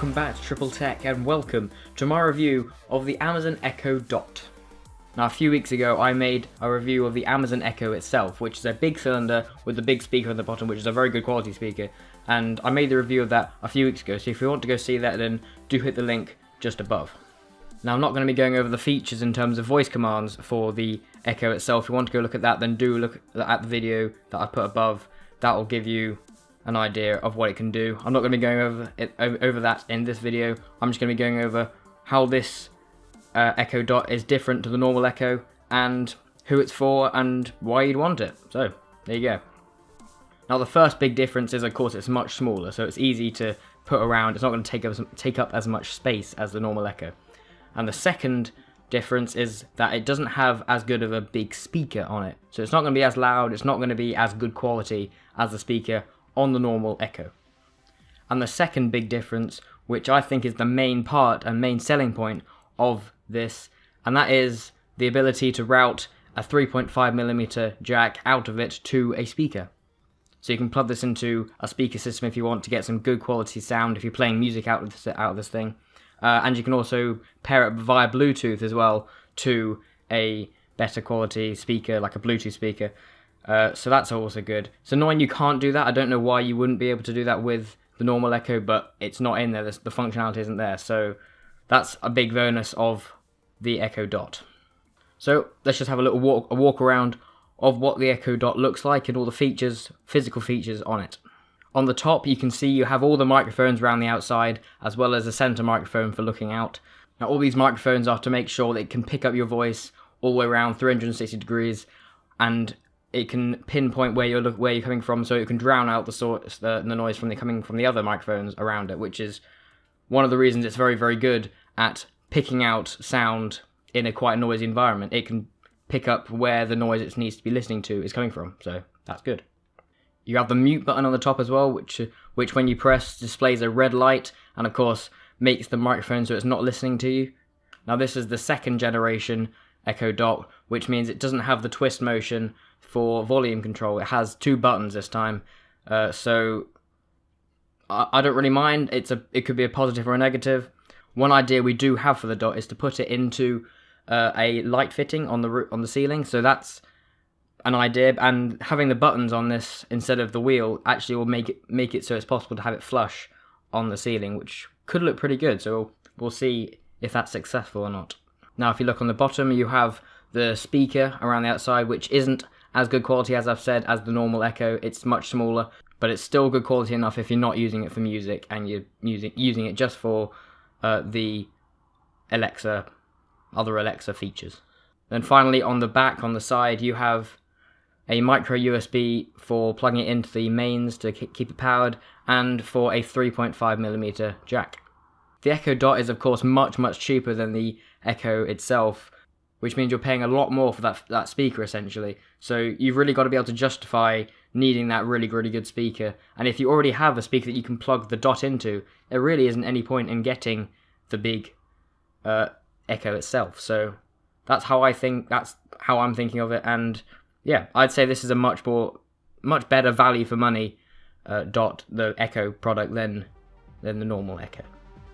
welcome back to Triple Tech and welcome to my review of the Amazon Echo Dot. Now a few weeks ago I made a review of the Amazon Echo itself, which is a big cylinder with the big speaker on the bottom, which is a very good quality speaker, and I made the review of that a few weeks ago, so if you want to go see that then do hit the link just above. Now I'm not going to be going over the features in terms of voice commands for the Echo itself. If you want to go look at that, then do look at the video that I put above. That will give you an idea of what it can do. I'm not going to be going over that in this video. I'm just going to be going over how this Echo Dot is different to the normal Echo and who it's for and why you'd want it. So there you go. Now the first big difference is, of course, it's much smaller, so it's easy to put around. It's not going to take up as much space as the normal Echo. And the second difference is that it doesn't have as good of a big speaker on it. So it's not going to be as loud, it's not going to be as good quality as the speaker on the normal Echo. And the second big difference, which I think is the main part and main selling point of this, and that is the ability to route a 3.5mm jack out of it to a speaker. So you can plug this into a speaker system if you want to get some good quality sound if you're playing music out of this thing. And you can also pair it via Bluetooth as well to a better quality speaker, like a Bluetooth speaker. So that's also good. It's annoying you can't do that. I don't know why you wouldn't be able to do that with the normal Echo, but it's not in there. The functionality isn't there. So that's a big bonus of the Echo Dot. So let's just have a little walk around of what the Echo Dot looks like and all the features, physical features on it. On the top, you can see you have all the microphones around the outside, as well as a center microphone for looking out. Now, all these microphones are to make sure that it can pick up your voice all the way around 360 degrees, and it can pinpoint where you're coming from, so it can drown out the noise coming from the other microphones around it, which is one of the reasons it's very, very good at picking out sound in a quite noisy environment. It can pick up where the noise it needs to be listening to is coming from, so that's good. You have the mute button on the top as well, which when you press displays a red light and of course makes the microphone so it's not listening to you. Now this is the second generation Echo Dot, which means it doesn't have the twist motion for volume control. It has two buttons this time, so I don't really mind. It could be a positive or a negative. One idea we do have for the Dot is to put it into a light fitting on the ceiling, so that's an idea, and having the buttons on this instead of the wheel actually will make it so it's possible to have it flush on the ceiling, which could look pretty good, so we'll see if that's successful or not. Now if you look on the bottom, you have the speaker around the outside, which isn't as good quality, as I've said, as the normal Echo. It's much smaller, but it's still good quality enough if you're not using it for music and you're using it just for the other Alexa features. Then finally on the back, on the side, you have a micro USB for plugging it into the mains to keep it powered, and for a 3.5mm jack. The Echo Dot is of course much cheaper than the Echo itself, which means you're paying a lot more for that speaker essentially. So you've really got to be able to justify needing that really good speaker. And if you already have a speaker that you can plug the Dot into, there really isn't any point in getting the big Echo itself. So that's how I'm thinking of it, and yeah, I'd say this is a much better value for money Dot, the Echo product, than the normal Echo.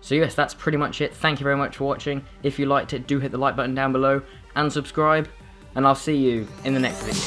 So yes, that's pretty much it. Thank you very much for watching. If you liked it, do hit the like button down below and subscribe, and I'll see you in the next video.